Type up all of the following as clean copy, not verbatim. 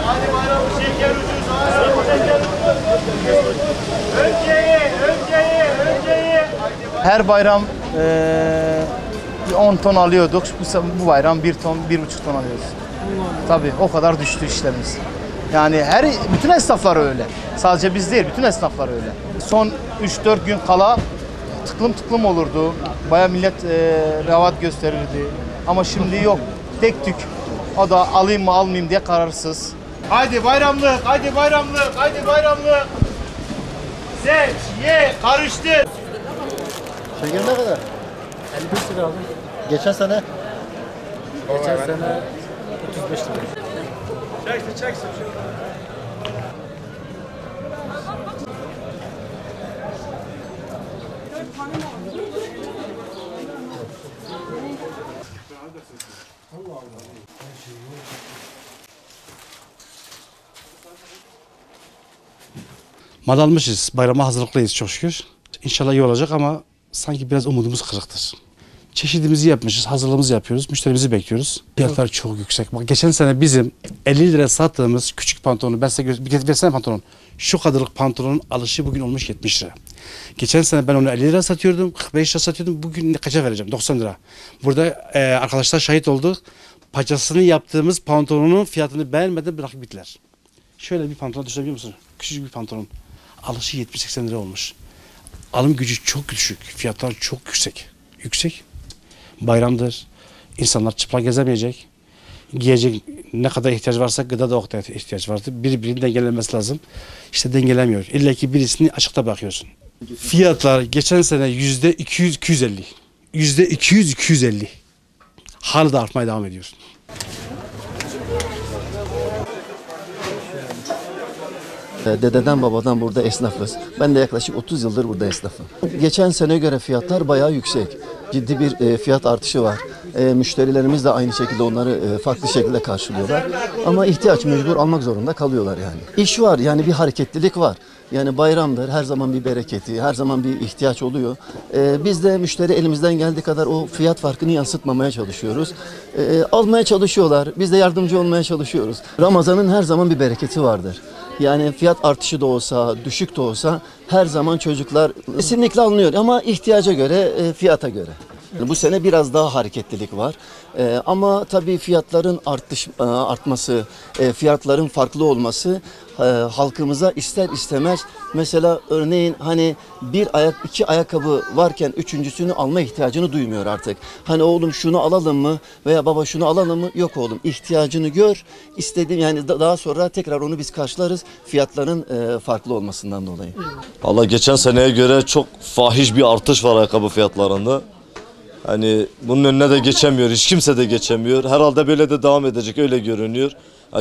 Hadi bayramı şeker ucuz. Önceyi. Her bayram 10 ton alıyorduk. Bu bayram 1 ton, 1,5 ton alıyoruz. Tabii o kadar düştü işlerimiz. Yani bütün esnaflar öyle. Sadece biz değil, bütün esnaflar öyle. Son 3-4 gün kala tıklım olurdu. Bayağı millet revat gösterirdi. Ama şimdi yok. Tek tük. O da alayım mı almayayım diye kararsız. Haydi bayramlık. Seç, ye, karıştır. Şeker ne kadar? 55 lira aldım. Geçen sene Geçen sene 35 lira. Çeksin. Mal almışız. Bayrama hazırlıklıyız çok şükür. İnşallah iyi olacak ama sanki biraz umudumuz kırıktır. Çeşidimizi yapmışız, hazırlığımızı yapıyoruz, müşterimizi bekliyoruz. Fiyatlar çok yüksek. Bak geçen sene bizim 50 lira sattığımız küçük pantolonu, ben size bir versene pantolon. Şu kadarlık pantolonun alışı bugün olmuş 70 lira. Geçen sene ben onu 50 lira satıyordum, 45 lira satıyordum. Bugün kaça vereceğim? 90 lira. Burada arkadaşlar şahit oldu. Paçasını yaptığımız pantolonun fiyatını beğenmeden bırakıp bittiler. Şöyle bir pantolon düşünebiliyor musun? Küçücük bir pantolon. Alışı 70-80 lira olmuş. Alım gücü çok düşük. Fiyatlar çok yüksek. Bayramdır. İnsanlar çıplak gezemeyecek. Giyecek ne kadar ihtiyaç varsa gıda da o kadar ihtiyaç vardır. Birbirini dengelenmesi lazım. İşte dengelemiyor. İlla ki birisini açıkta bırakıyorsun. Fiyatlar geçen sene %200-250. %200-250. Hala da artmaya devam ediyor. dededen babadan burada esnafız. Ben de yaklaşık 30 yıldır burada esnafım. Geçen sene göre fiyatlar bayağı yüksek. Ciddi bir fiyat artışı var. Müşterilerimiz de aynı şekilde onları farklı şekilde karşılıyorlar. Ama ihtiyaç mecbur almak zorunda kalıyorlar yani. İş var yani bir hareketlilik var. Yani bayramdır, her zaman bir bereketi, her zaman bir ihtiyaç oluyor. Biz de müşteri elimizden geldiği kadar o fiyat farkını yansıtmamaya çalışıyoruz. Almaya çalışıyorlar, biz de yardımcı olmaya çalışıyoruz. Ramazan'ın her zaman bir bereketi vardır. Yani fiyat artışı da olsa, düşük de olsa her zaman çocuklar kesinlikle alınıyor ama ihtiyaca göre, fiyata göre. Bu sene biraz daha hareketlilik var. Ama tabii fiyatların artması, fiyatların farklı olması halkımıza ister istemez mesela örneğin hani iki ayakkabı varken üçüncüsünü alma ihtiyacını duymuyor artık. Hani oğlum şunu alalım mı veya baba şunu alalım mı? Yok oğlum ihtiyacını gör. İstediğim yani daha sonra tekrar onu biz karşılarız fiyatların farklı olmasından dolayı. Valla geçen seneye göre çok fahiş bir artış var ayakkabı fiyatlarında. Hani bunun önüne de geçemiyor, hiç kimse de geçemiyor. Herhalde böyle de devam edecek, öyle görünüyor.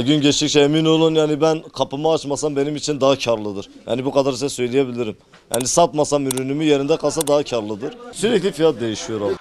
Gün geçtikçe emin olun yani ben kapımı açmasam benim için daha karlıdır. Yani bu kadar size söyleyebilirim. Yani satmasam ürünümü yerinde kalsa daha karlıdır. Sürekli fiyat değişiyor abi.